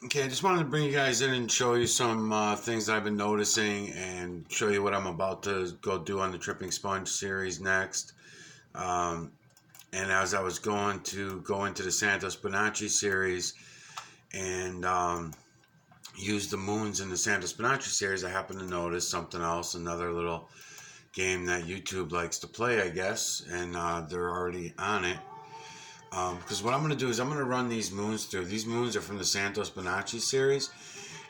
Okay, I just wanted to bring you guys in and show you some things I've been noticing and show you what I'm about to go do on the Tripping Sponge series next. Um, and as I was going to go into the Santos Bonacci series and use the moons in the Santos Bonacci series, I happened to notice something else, another little game that YouTube likes to play, I guess, and they're already on it. Because what I'm going to do is I'm going to run these moons through. These moons are from the Santos Bonacci series.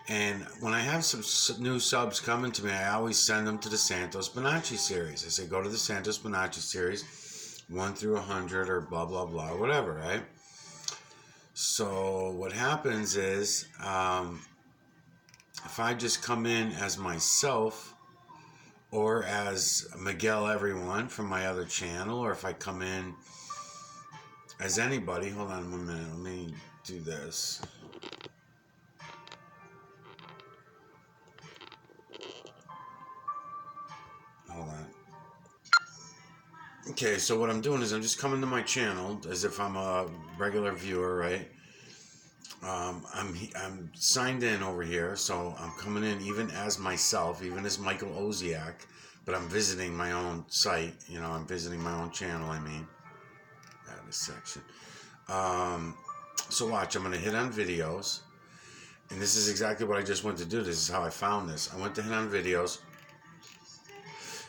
And when I have some new subs coming to me, I always send them to the Santos Bonacci series. I say, go to the Santos Bonacci series, 1 through 100 or blah, blah, blah, whatever, right? So what happens is, if I just come in as myself, or as Miguel Everyone from my other channel, or if I come in as anybody, hold on 1 minute, let me do this. Hold on. Okay, so what I'm doing is I'm just coming to my channel as if I'm a regular viewer, right? I'm signed in over here, so I'm coming in even as myself, even as Michael Oziak, but I'm visiting my own site. You know, I'm visiting my own channel. I mean, add a section. So watch, I'm gonna hit on videos, and this is exactly what I just went to do. This is how I found this. I went to hit on videos,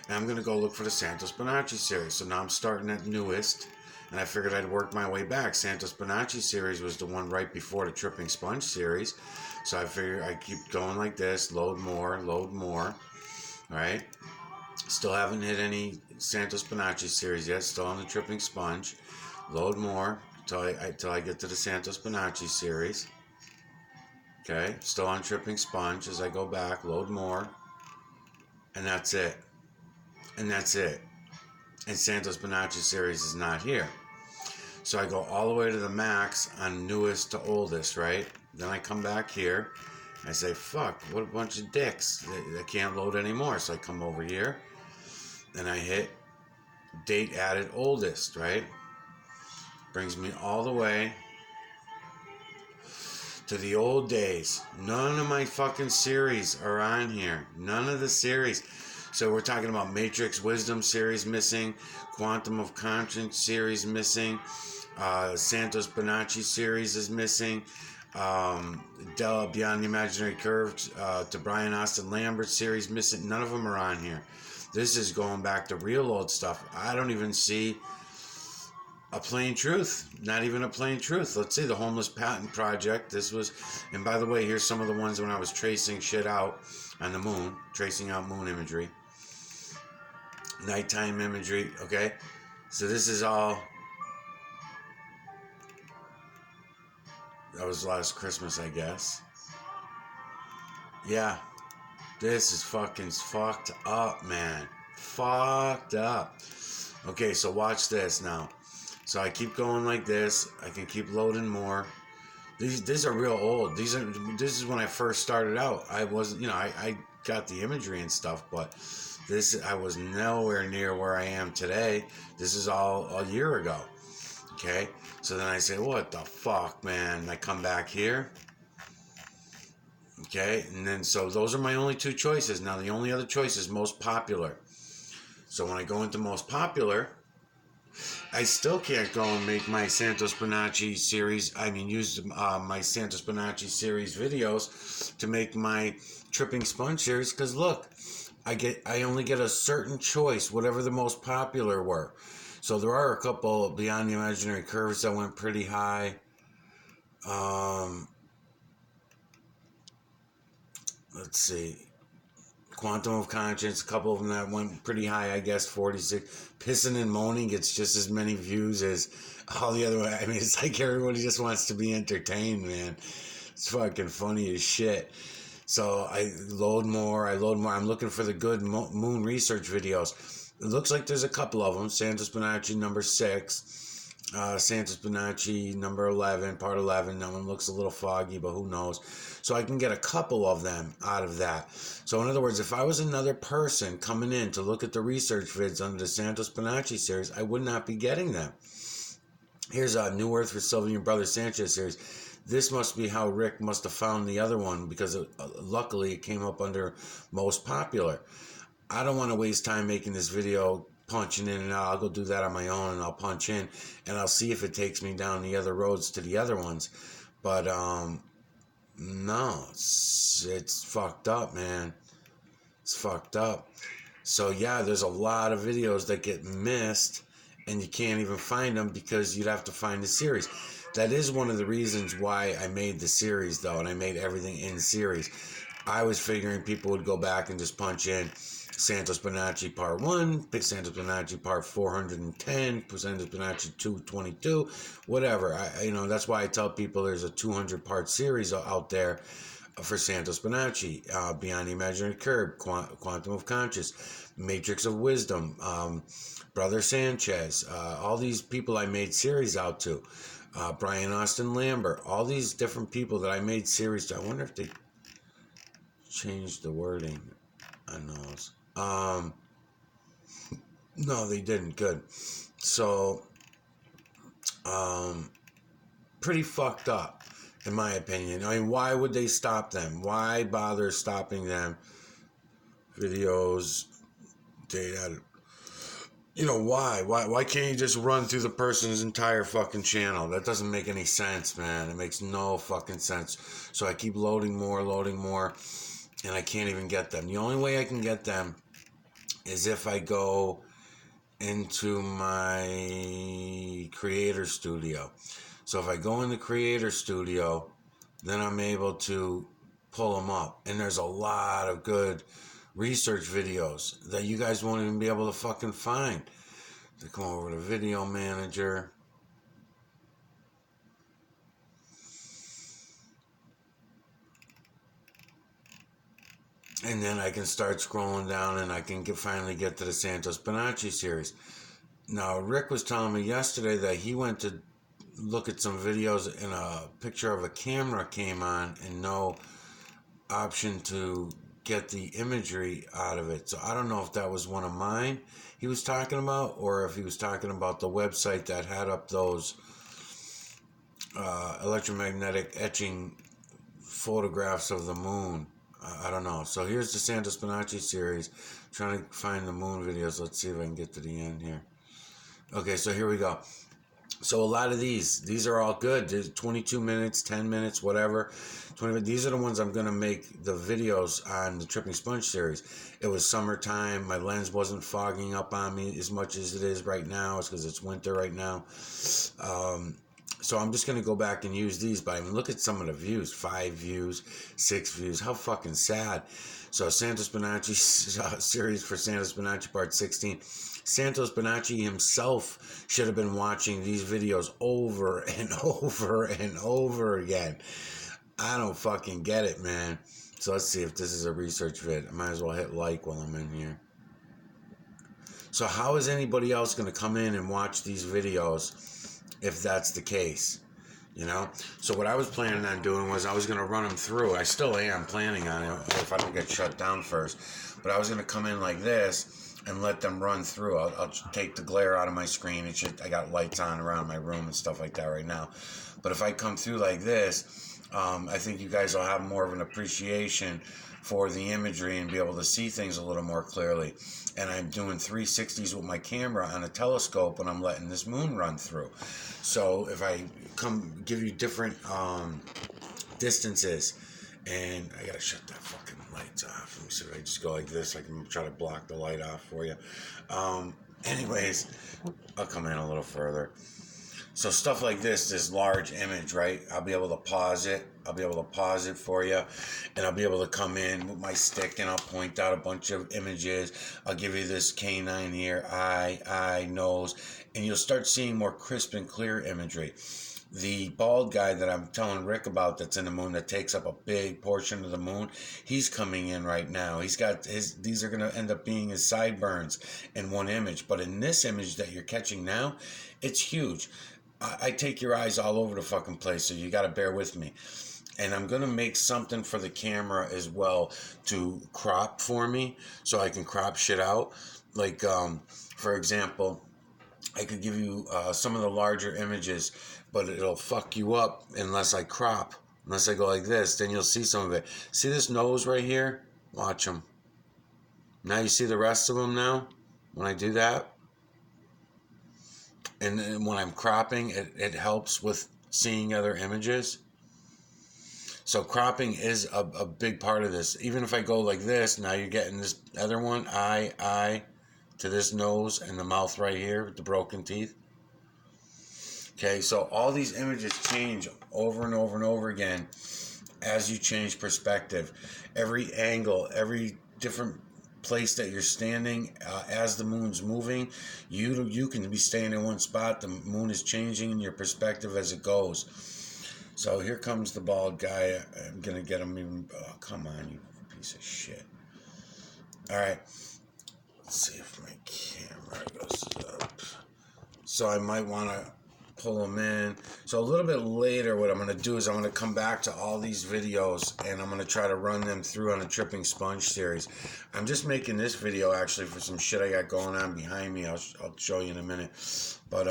and I'm gonna go look for the Santos Bonacci series. So now I'm starting at newest. And I figured I'd work my way back. Santos Bonacci series was the one right before the Tripping Sponge series. So I figured I keep going like this, load more, right? Still haven't hit any Santos Bonacci series yet, still on the Tripping Sponge. Load more till I get to the Santos Bonacci series. Okay, still on Tripping Sponge as I go back, load more. And that's it. And that's it. And Santos Bonacci series is not here. So I go all the way to the max on newest to oldest, right? Then I come back here. I say, fuck, what a bunch of dicks. They can't load anymore. So I come over here. Then I hit date added oldest, right? Brings me all the way to the old days. None of my fucking series are on here. None of the series. So we're talking about Matrix Wisdom series missing, Quantum of Conscience series missing, Santos Bonacci series is missing, Beyond the Imaginary Curve to Brian Austin Lambert series missing. None of them are on here. This is going back to real old stuff. I don't even see a Plain Truth. Not even a Plain Truth. Let's see, the Homeless Patent Project. This was, and by the way, here's some of the ones when I was tracing shit out on the moon, tracing out moon imagery. Nighttime imagery, okay? So this is all, that was last Christmas, I guess. Yeah, this is fucking fucked up, man. Fucked up. Okay, so watch this now. So I keep going like this. I can keep loading more. These are real old. This is when I first started out. I wasn't, you know, I got the imagery and stuff, but this, I was nowhere near where I am today. This is all a year ago. Okay, so then I say, what the fuck, man? And I come back here. Okay, and then so those are my only two choices. Now the only other choice is most popular. So when I go into most popular, I still can't go and make my Santos Bonacci series. I mean, use my Santos Bonacci series videos to make my Tripping Sponge series. Because look, I only get a certain choice, whatever the most popular were. So there are a couple Beyond the Imaginary Curves that went pretty high. Let's see. Quantum of Conscience, a couple of them that went pretty high, I guess, 46. Pissing and Moaning gets just as many views as all the other ones. I mean, it's like everybody just wants to be entertained, man. It's fucking funny as shit. So I load more. I'm looking for the good moon research videos. It looks like there's a couple of them. Santos Bonacci number 6. Santos Bonacci number 11, part 11. That one looks a little foggy, but who knows. So I can get a couple of them out of that. So in other words, if I was another person coming in to look at the research vids under the Santos Bonacci series, I would not be getting them. Here's a New Earth for Sylvian Brothers Sanchez series. this must be how Rick must have found the other one, because luckily it came up under most popular. I don't want to waste time making this video punching in and out. I'll go do that on my own, and I'll punch in and I'll see if it takes me down the other roads to the other ones. But no, it's fucked up, man. It's fucked up. So yeah, there's a lot of videos that get missed and you can't even find them because you'd have to find the series. That is one of the reasons why I made the series, though, and I made everything in series. I was figuring people would go back and just punch in Santos Bonacci Part 1, Santos Bonacci Part 410, Santos Bonacci 222, whatever. That's why I tell people there's a 200-part series out there for Santos Bonacci, Beyond the Imaginary Curve, Quantum of Conscious, Matrix of Wisdom, Brother Sanchez, all these people I made series out to, Brian Austin Lambert, all these different people that I made series to. I wonder if they changed the wording on those. No, they didn't. Good. So, pretty fucked up, in my opinion. I mean, why would they stop them? Why bother stopping them? Videos, data. Why? Why can't you just run through the person's entire fucking channel? That doesn't make any sense, man. It makes no fucking sense. So I keep loading more, and I can't even get them. The only way I can get them is if I go into my creator studio. So if I go in the creator studio, then I'm able to pull them up. And there's a lot of good research videos that you guys won't even be able to fucking find. They come over to Video Manager. And then I can start scrolling down and I can finally get to the Santos Bonacci series. Now, Rick was telling me yesterday that he went to look at some videos and a picture of a camera came on and no option to get the imagery out of it. So I don't know if that was one of mine he was talking about, or if he was talking about the website that had up those electromagnetic etching photographs of the moon. I don't know. So here's the Santos Bonacci series. I'm trying to find the moon videos. Let's see if I can get to the end here. Okay, so here we go. So a lot of these are all good. There's 22 minutes, 10 minutes, whatever. 20. These are the ones I'm going to make the videos on the Tripping Sponge series. It was summertime. My lens wasn't fogging up on me as much as it is right now. It's because it's winter right now. So I'm just going to go back and use these. But I mean, look at some of the views. 5 views, 6 views. How fucking sad. So Santos Bonacci series for Santos Bonacci Part 16. Santos Bonacci himself should have been watching these videos over and over and over again. I don't fucking get it, man. So let's see if this is a research vid. I might as well hit like while I'm in here. So how is anybody else going to come in and watch these videos if that's the case? So what I was planning on doing was I was going to run them through. I still am planning on it if I don't get shut down first. But I was going to come in like this and let them run through. I'll take the glare out of my screen. I got lights on around my room and stuff like that right now. But if I come through like this, I think you guys will have more of an appreciation for the imagery and be able to see things a little more clearly. And I'm doing 360s with my camera on a telescope when I'm letting this moon run through. So if I come give you different distances, and I gotta shut that fucking lights off. Let me see if I just go like this. I can try to block the light off for you. Anyways, I'll come in a little further. So stuff like this large image, right? I'll be able to pause it. I'll be able to pause it for you. And I'll be able to come in with my stick and I'll point out a bunch of images. I'll give you this canine here, eye, nose. And you'll start seeing more crisp and clear imagery. The bald guy that I'm telling Rick about that's in the moon that takes up a big portion of the moon, he's coming in right now. He's got these are going to end up being his sideburns in one image. But in this image that you're catching now, it's huge. I take your eyes all over the fucking place, so you got to bear with me. And I'm going to make something for the camera as well to crop for me so I can crop shit out. Like, for example, I could give you some of the larger images but it'll fuck you up unless I crop. Unless I go like this, then you'll see some of it. See this nose right here? Watch them. Now you see the rest of them now? When I do that? And when I'm cropping, it helps with seeing other images. So cropping is a big part of this. Even if I go like this, now you're getting this other one, eye, to this nose and the mouth right here with the broken teeth. Okay, so all these images change over and over and over again as you change perspective. Every angle, every different place that you're standing, as the moon's moving, you can be staying in one spot. The moon is changing in your perspective as it goes. So here comes the bald guy. I'm gonna get him even. Oh, come on, you piece of shit. All right, let's see if my camera goes up. So I might want to pull them in. So a little bit later, what I'm going to do is I'm going to come back to all these videos and I'm going to try to run them through on a Tripping Sponge series. I'm just making this video actually for some shit I got going on behind me. I'll show you in a minute. But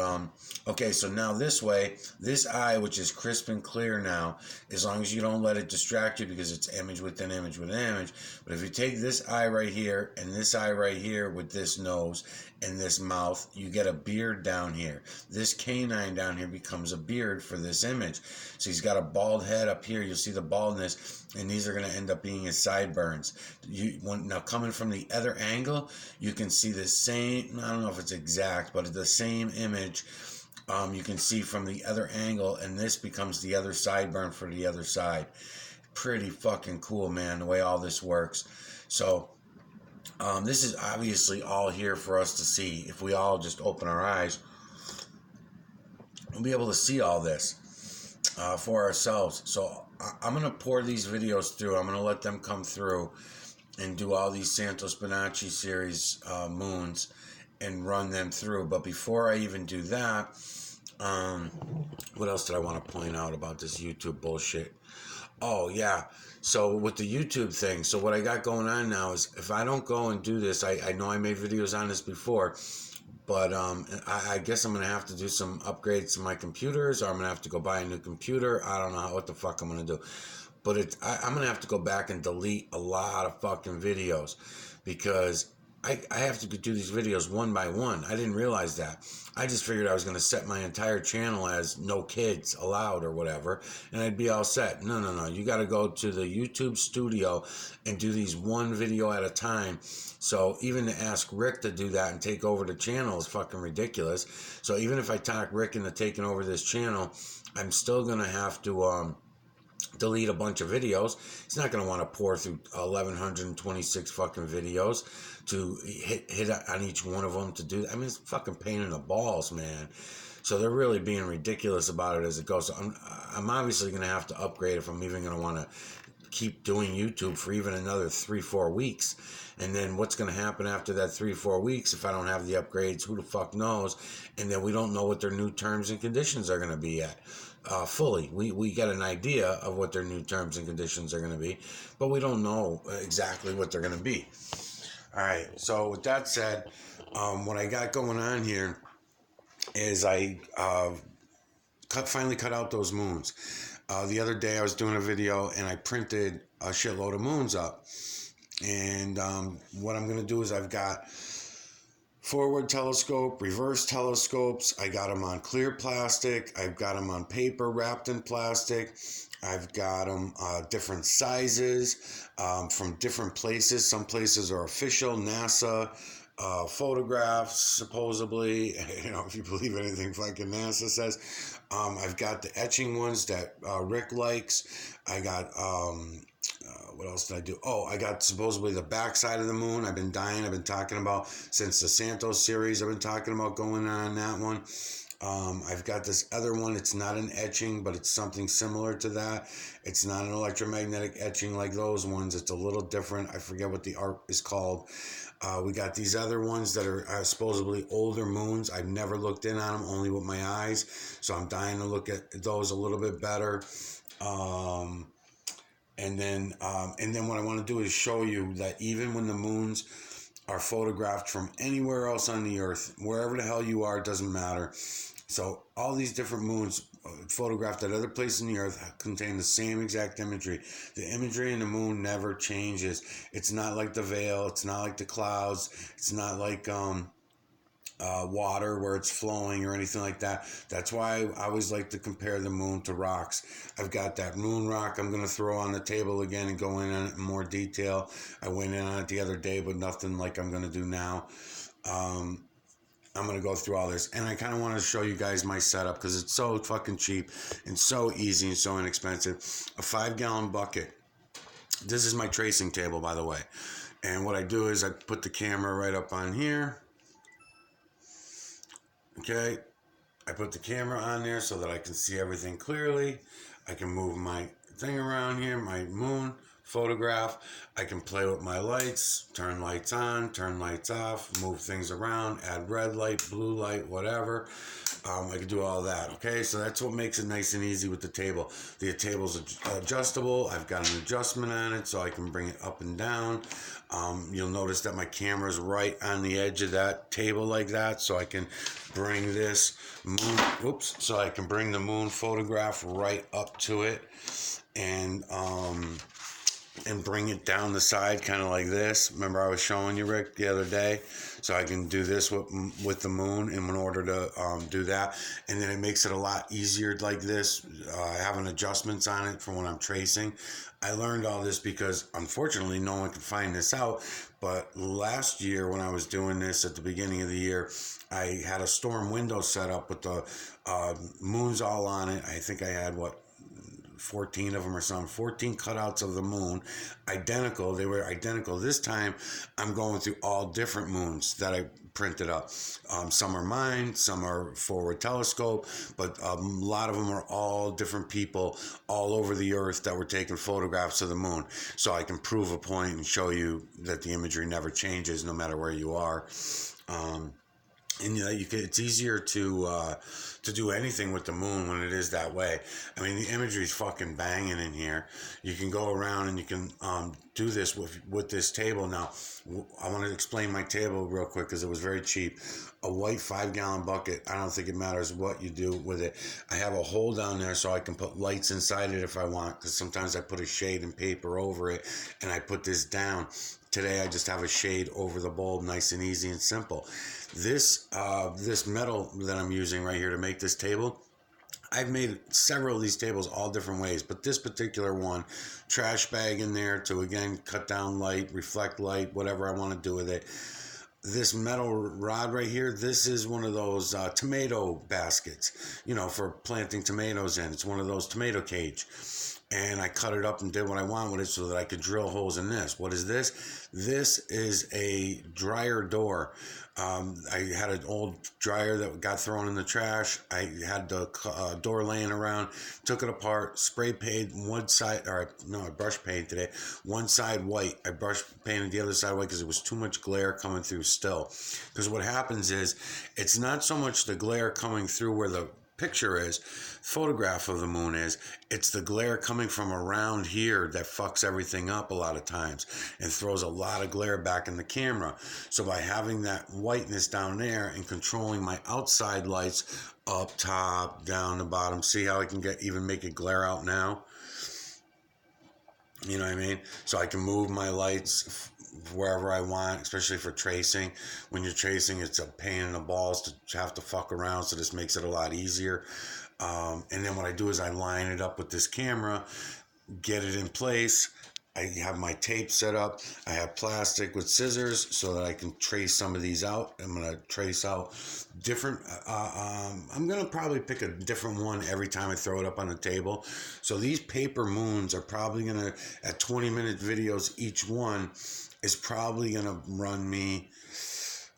okay, so now this way, this eye, which is crisp and clear now, as long as you don't let it distract you because it's image within image within image. But if you take this eye right here and this eye right here with this nose and this mouth, you get a beard down here. This canine down here becomes a beard for this image. So he's got a bald head up here. You'll see the baldness, and these are going to end up being his sideburns. Now coming from the other angle, you can see the same, I don't know if it's exact, but the same image you can see from the other angle, and this becomes the other sideburn for the other side. Pretty fucking cool, man, the way all this works. So this is obviously all here for us to see. If we all just open our eyes, we'll be able to see all this for ourselves. So I'm going to pour these videos through. I'm going to let them come through and do all these Santos Bonacci series moons and run them through. But before I even do that, what else did I want to point out about this YouTube bullshit? Oh, yeah. So with the YouTube thing, so what I got going on now is if I don't go and do this, I know I made videos on this before, but I guess I'm going to have to do some upgrades to my computers, or I'm going to have to go buy a new computer. I don't know what the fuck I'm going to do. But I'm going to have to go back and delete a lot of fucking videos because I have to do these videos one by one. I didn't realize that. I just figured I was going to set my entire channel as no kids allowed or whatever, and I'd be all set. No. You got to go to the YouTube studio and do these one video at a time. So even to ask Rick to do that and take over the channel is fucking ridiculous. So even if I talk Rick into taking over this channel, I'm still going to have to delete a bunch of videos. He's not going to want to pour through 1,126 fucking videos to hit on each one of them to do that. I mean, it's fucking pain in the balls, man. So they're really being ridiculous about it as it goes. So I'm obviously going to have to upgrade if I'm even going to want to keep doing YouTube for even another 3-4 weeks. And then what's going to happen after that 3-4 weeks if I don't have the upgrades? Who the fuck knows? And then we don't know what their new terms and conditions are going to be yet. Fully. We get an idea of what their new terms and conditions are going to be, but we don't know exactly what they're going to be. All right. So with that said, what I got going on here is I finally cut out those moons. The other day I was doing a video and I printed a shitload of moons up. And what I'm going to do is I've got forward telescope, reverse telescopes. I got them on clear plastic. I've got them on paper wrapped in plastic. I've got them different sizes from different places. Some places are official, NASA photographs, supposedly, you know, if you believe anything fucking NASA says. I've got the etching ones that Rick likes. I got what else did I do? Oh, I got supposedly the backside of the moon. I've been talking about since the Santos series. I've been talking about going on that one. I've got this other one. It's not an etching, but it's something similar to that. It's not an electromagnetic etching like those ones. It's a little different. I forget what the art is called. We got these other ones that are supposedly older moons. I've never looked in on them, only with my eyes. So I'm dying to look at those a little bit better. And then what I want to do is show you that even when the moons are photographed from anywhere else on the earth, wherever the hell you are, it doesn't matter. So all these different moons photographed at other places in the earth contain the same exact imagery. The imagery in the moon never changes. It's not like the veil. It's not like the clouds. It's not like water where it's flowing or anything like that. That's why I always like to compare the moon to rocks. I've got that moon rock I'm going to throw on the table again and go in on it in more detail. I went in on it the other day, but nothing like I'm going to do now. I'm going to go through all this, and I kind of want to show you guys my setup because it's so fucking cheap and so easy and so inexpensive. A 5-gallon bucket. This is my tracing table, by the way. And what I do is I put the camera right up on here. Okay. I put the camera on there so that I can see everything clearly. I can move my thing around here, my moon photograph. I can play with my lights, turn lights on, turn lights off, move things around, add red light, blue light, whatever. I can do all that. Okay, so that's what makes it nice and easy with the table. The table's adjustable. I've got an adjustment on it so I can bring it up and down. You'll notice that my camera's right on the edge of that table like that, so I can bring this moon, so I can bring the moon photograph right up to it and bring it down the side kind of like this. Remember I was showing you, Rick, the other day? So I can do this with the moon in order to do that. And then it makes it a lot easier like this, having adjustments on it for when I'm tracing. I learned all this because unfortunately no one can find this out. But last year when I was doing this at the beginning of the year, I had a storm window set up with the moons all on it. I think I had 14 of them or something, 14 cutouts of the moon, identical. They were identical. This time I'm going through all different moons that I printed up. Some are mine, some are forward telescope, but a lot of them are all different people all over the earth that were taking photographs of the moon. So I can prove a point and show you that the imagery never changes no matter where you are. And it's easier to do anything with the moon when it is that way. I mean, the imagery is fucking banging in here. You can go around and you can do this with this table. Now, I want to explain my table real quick because it was very cheap. A white 5-gallon bucket. I don't think it matters what you do with it. I have a hole down there so I can put lights inside it if I want, because sometimes I put a shade and paper over it and I put this down. Today I just have a shade over the bulb, nice and easy and simple. This metal that I'm using right here to make this table, I've made several of these tables all different ways, but this particular one, trash bag in there to again cut down light, reflect light, whatever I want to do with it. This metal rod right here, this is one of those tomato baskets, for planting tomatoes in. It's one of those tomato cage. And I cut it up and did what I want with it so that I could drill holes in this. What is this? This is a dryer door. I had an old dryer that got thrown in the trash. I had the door laying around, took it apart, spray painted one side, I brush painted today, one side white. I brush painted the other side white because it was too much glare coming through still. Because what happens is, it's not so much the glare coming through where the picture is, photograph of the moon is, it's the glare coming from around here that fucks everything up a lot of times and throws a lot of glare back in the camera. So by having that whiteness down there and controlling my outside lights up top, down the bottom, see how I can make it glare out now? You know what I mean? So I can move my lights wherever I want, especially for tracing. When you're tracing, it's a pain in the balls to have to fuck around, so this makes it a lot easier. And then what I do is I line it up with this camera, get it in place. I have my tape set up. I have plastic with scissors so that I can trace some of these out. I'm going to trace out different, I'm going to probably pick a different one every time I throw it up on the table. So these paper moons are probably going to, at 20-minute videos, each one is probably going to run me,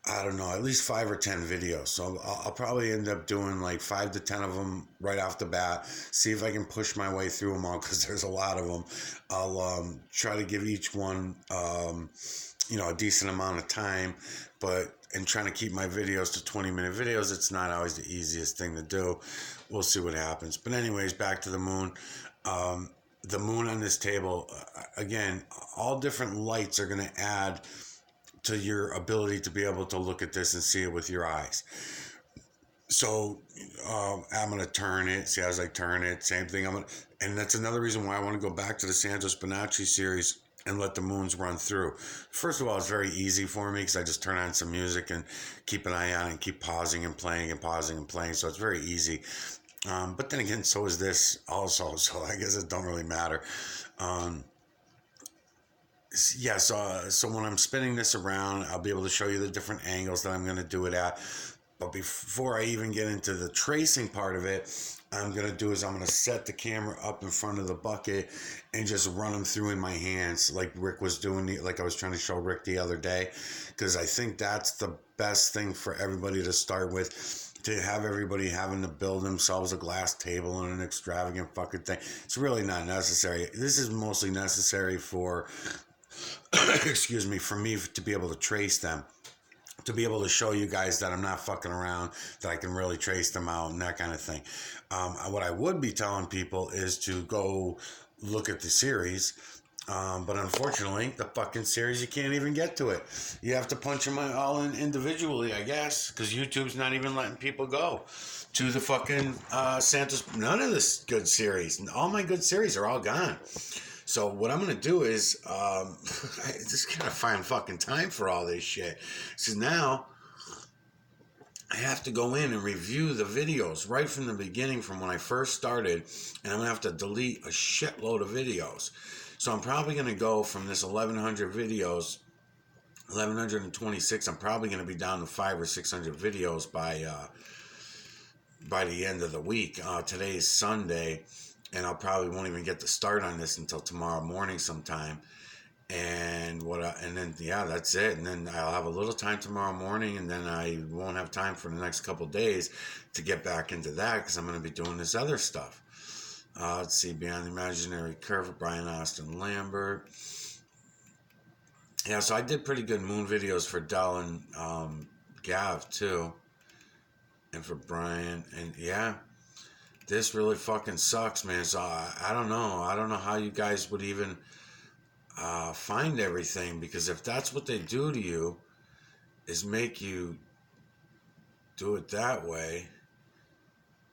I don't know, at least 5 or 10 videos. So I'll probably end up doing like 5 to 10 of them right off the bat. See if I can push my way through them all, because there's a lot of them. I'll try to give each one, a decent amount of time, and trying to keep my videos to 20-minute videos, it's not always the easiest thing to do. We'll see what happens. But anyways, back to the moon. The moon on this table, again, all different lights are going to add to your ability to be able to look at this and see it with your eyes. So I'm gonna turn it. See, as I turn it, same thing. And that's another reason why I want to go back to the Santos Bonacci series and let the moons run through. First of all, it's very easy for me because I just turn on some music and keep an eye on it and keep pausing and playing and pausing and playing. So it's very easy. But then again, so is this also. So I guess it don't really matter. Um, yeah, so when I'm spinning this around, I'll be able to show you the different angles that I'm going to do it at. But before I even get into the tracing part of it, I'm going to do is I'm going to set the camera up in front of the bucket and just run them through in my hands like Rick was doing, like I was trying to show Rick the other day, because I think that's the best thing for everybody to start with. To have everybody having to build themselves a glass table and an extravagant fucking thing. It's really not necessary. This is mostly necessary for, excuse me, for me to be able to trace them, to be able to show you guys that I'm not fucking around, that I can really trace them out and that kind of thing. What I would be telling people is to go look at the series. But unfortunately, the fucking series, you can't even get to it. You have to punch them all in individually, I guess, because YouTube's not even letting people go to the fucking Santos. None of this good series. All my good series are all gone. So what I'm gonna do is I just gotta find fucking time for all this shit. So now I have to go in and review the videos right from the beginning, from when I first started, and I'm gonna have to delete a shitload of videos. So I'm probably gonna go from this 1,100 videos, 1,126. I'm probably gonna be down to 500 or 600 videos by the end of the week. Today is Sunday, and I'll probably won't even get to start on this until tomorrow morning sometime. And then yeah, that's it. And then I'll have a little time tomorrow morning, and then I won't have time for the next couple of days to get back into that because I'm going to be doing this other stuff. Let's see, Beyond the Imaginary Curve, Brian Austin Lambert. Yeah, so I did pretty good moon videos for Dell and Gav too, and for Brian. And yeah, this really fucking sucks, man. So I don't know. I don't know how you guys would even find everything, because if that's what they do to you, is make you do it that way.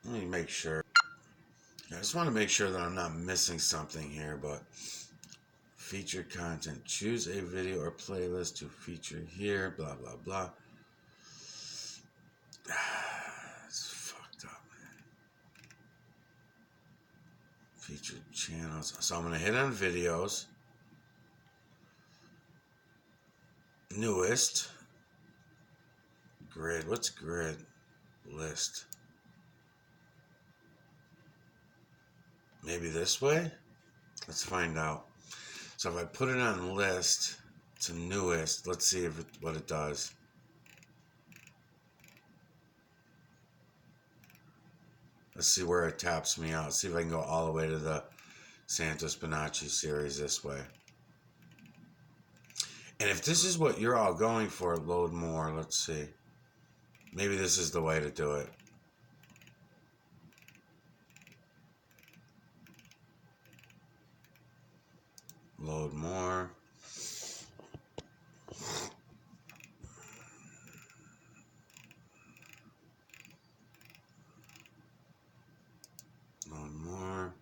Let me make sure. I just want to make sure that I'm not missing something here, but featured content. Choose a video or playlist to feature here, blah, blah, blah. It's fucked up, man. Featured channels. So I'm going to hit on videos. Newest. Grid. What's grid? List. Maybe this way? Let's find out. So if I put it on list to newest, let's see what it does. Let's see where it taps me out. See if I can go all the way to the Santos Bonacci series this way. And if this is what you're all going for, load more. Let's see. Maybe this is the way to do it. Load more. Load more.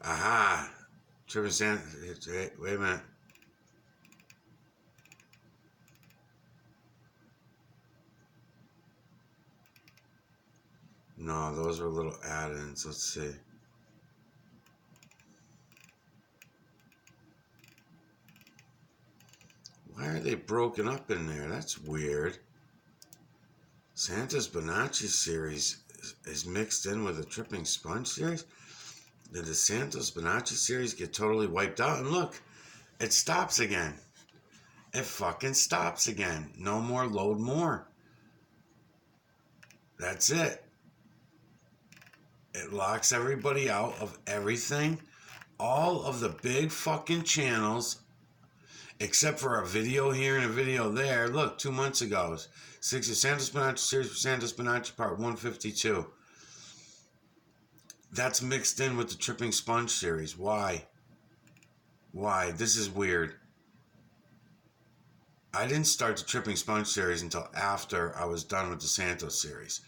Aha! Trippi Series. Wait a minute. No, those are little add-ins. Let's see. Why are they broken up in there? That's weird. Santos Bonacci series is mixed in with the Tripping Sponge series. Did the Santos Bonacci series get totally wiped out? And look, it stops again. It fucking stops again. No more load more. That's it. It locks everybody out of everything. All of the big fucking channels, except for a video here and a video there. Look, 2 months ago, Santos Bonacci series, Santos Bonacci part 152. That's mixed in with the Tripping Sponge series. Why? Why? This is weird. I didn't start the Tripping Sponge series until after I was done with the Santos series.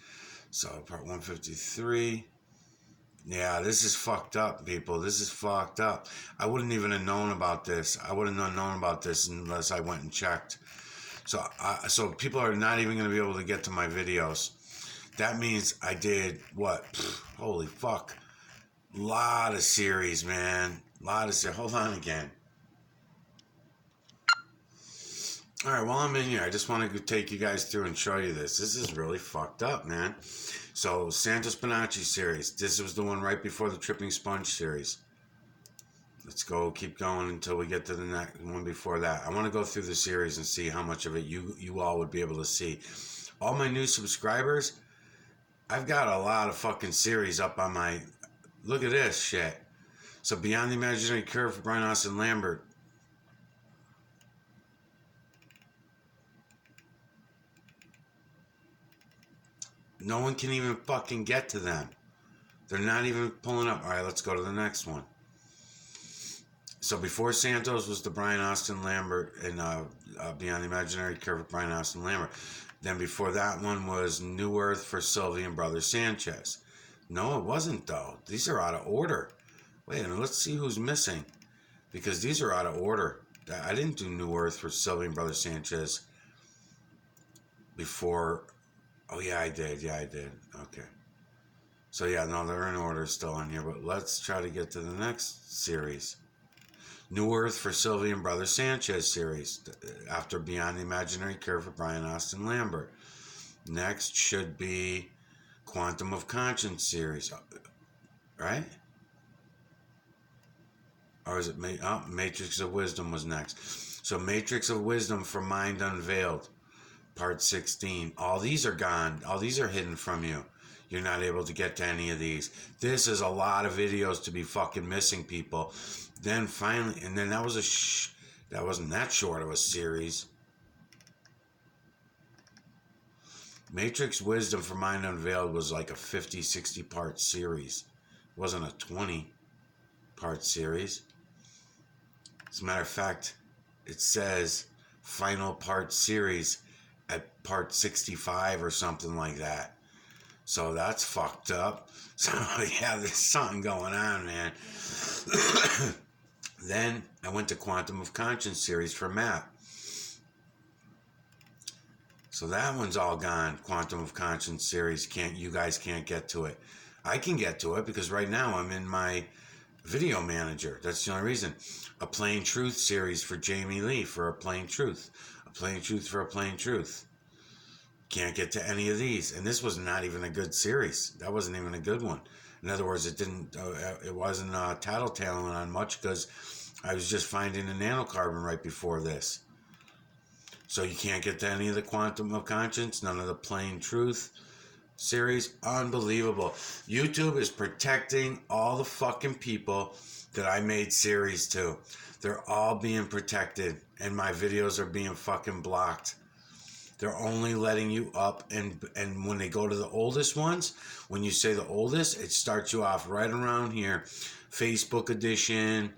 So part 153. Yeah, this is fucked up, people. This is fucked up. I wouldn't even have known about this. I wouldn't have known about this unless I went and checked. So people are not even going to be able to get to my videos. That means I did what? Holy fuck. Lot of series, man. Lot of series. Hold on again. All right, while I'm in here, I just want to take you guys through and show you this. This is really fucked up, man. So, Santos Bonacci series. This was the one right before the Tripping Sponge series. Let's go, keep going until we get to the next one before that. I want to go through the series and see how much of it you all would be able to see. All my new subscribers, I've got a lot of fucking series up on my... Look at this shit. So, Beyond the Imaginary Curve for Brian Austin Lambert. No one can even fucking get to them. They're not even pulling up. All right, let's go to the next one. So before Santos was the Brian Austin Lambert and Beyond the Imaginary Curve of Brian Austin Lambert. Then before that one was New Earth for Sylvie and Brother Sanchez. No, it wasn't though. These are out of order. Wait a minute, let's see who's missing. Because these are out of order. I didn't do New Earth for Sylvie and Brother Sanchez before... Oh, yeah, I did. Yeah, I did. Okay. So, yeah, no, they're in order still on here. But let's try to get to the next series. New Earth for Sylvie and Brother Sanchez series. After Beyond the Imaginary Curve for Brian Austin Lambert. Next should be Quantum of Conscience series. Right? Or is it... Matrix of Wisdom was next. So, Matrix of Wisdom for Mind Unveiled. Part 16. All these are gone. All these are hidden from you. You're not able to get to any of these. This is a lot of videos to be fucking missing, people. Then finally, and then that was that wasn't that short of a series. Matrix Wisdom for Mind Unveiled was like a 50, 60 part series. It wasn't a 20 part series. As a matter of fact, it says final part series at part 65 or something like that. So that's fucked up. So yeah, there's something going on, man. Then I went to Quantum of Conscience series for Matt. So that one's all gone. Quantum of Conscience series, you guys can't get to it. I can get to it because right now I'm in my video manager. That's the only reason. A Plain Truth series for Jamie Lee for A Plain Truth. A Plain Truth for A Plain Truth. Can't get to any of these. And this was not even a good series. That wasn't even a good one. In other words, it wasn't tattletaling on much because I was just finding a nanocarbon right before this. So you can't get to any of the Quantum of Conscience, none of the Plain Truth series. Unbelievable. YouTube is protecting all the fucking people that I made series to. They're all being protected, and my videos are being fucking blocked. They're only letting you up, and when they go to the oldest ones, when you say the oldest, it starts you off right around here. Facebook edition,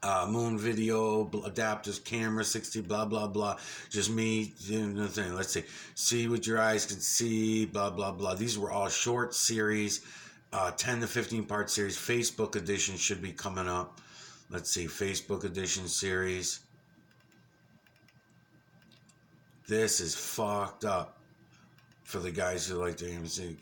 Moon Video, adapters, camera, 60, blah, blah, blah. Just me doing the thing. Let's see what your eyes can see, blah, blah, blah. These were all short series, 10 to 15 part series. Facebook edition should be coming up. Let's see, Facebook edition series. This is fucked up for the guys who like to say,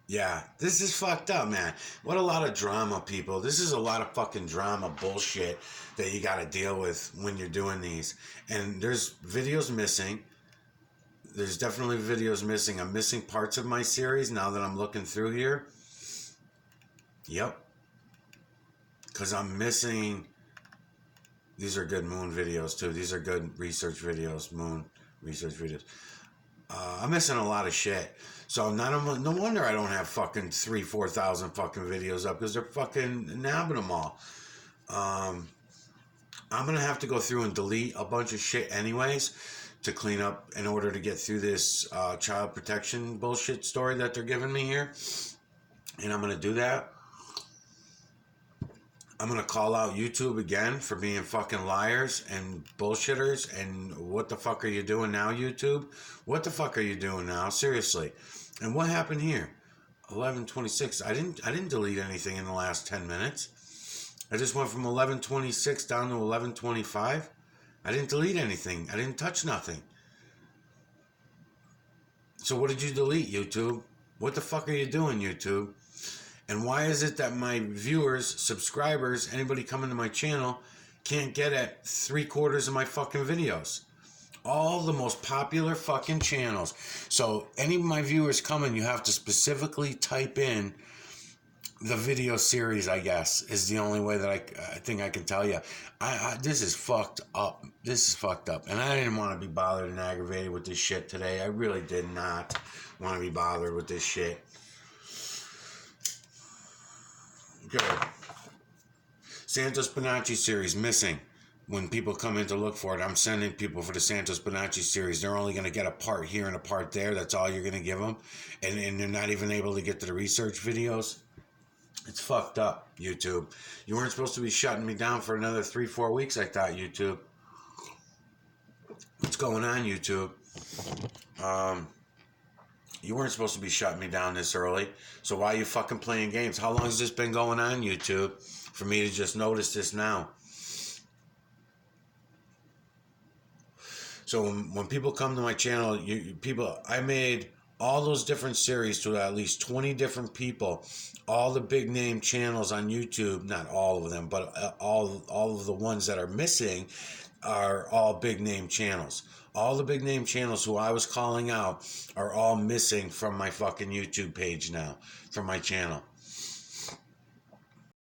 yeah, this is fucked up, man. What a lot of drama, people. This is a lot of fucking drama bullshit that you got to deal with when you're doing these. And there's videos missing. There's definitely videos missing. I'm missing parts of my series now that I'm looking through here. Yep. Because I'm missing... These are good Moon videos, too. These are good research videos, Moon research videos. I'm missing a lot of shit. So no wonder I don't have fucking 4,000 fucking videos up, because they're fucking nabbing them all. I'm going to have to go through and delete a bunch of shit anyways to clean up in order to get through this child protection bullshit story that they're giving me here. And I'm going to do that. I'm going to call out YouTube again for being fucking liars and bullshitters. And what the fuck are you doing now, YouTube? What the fuck are you doing now? Seriously. And what happened here? 11:26. I didn't delete anything in the last 10 minutes. I just went from 11:26 down to 11:25. I didn't delete anything. I didn't touch nothing. So what did you delete, YouTube? What the fuck are you doing, YouTube? And why is it that my viewers, subscribers, anybody coming to my channel can't get at 3/4 of my fucking videos? All the most popular fucking channels. So any of my viewers coming, you have to specifically type in the video series, I guess, is the only way that I think I can tell you. This is fucked up. This is fucked up. And I didn't want to be bothered and aggravated with this shit today. I really did not want to be bothered with this shit. Good. Santos Bonacci series missing. When people come in to look for it, I'm sending people for the Santos Bonacci series. They're only going to get a part here and a part there. That's all you're going to give them. And they're not even able to get to the research videos. It's fucked up, YouTube. You weren't supposed to be shutting me down for another 3-4 weeks, I thought, YouTube. What's going on, YouTube? You weren't supposed to be shutting me down this early. So why are you fucking playing games? How long has this been going on, YouTube? For me to just notice this now. So when people come to my channel, I made all those different series to at least 20 different people. All the big name channels on YouTube, not all of them, but all of the ones that are missing are all big name channels. All the big name channels who I was calling out are all missing from my fucking YouTube page now, from my channel.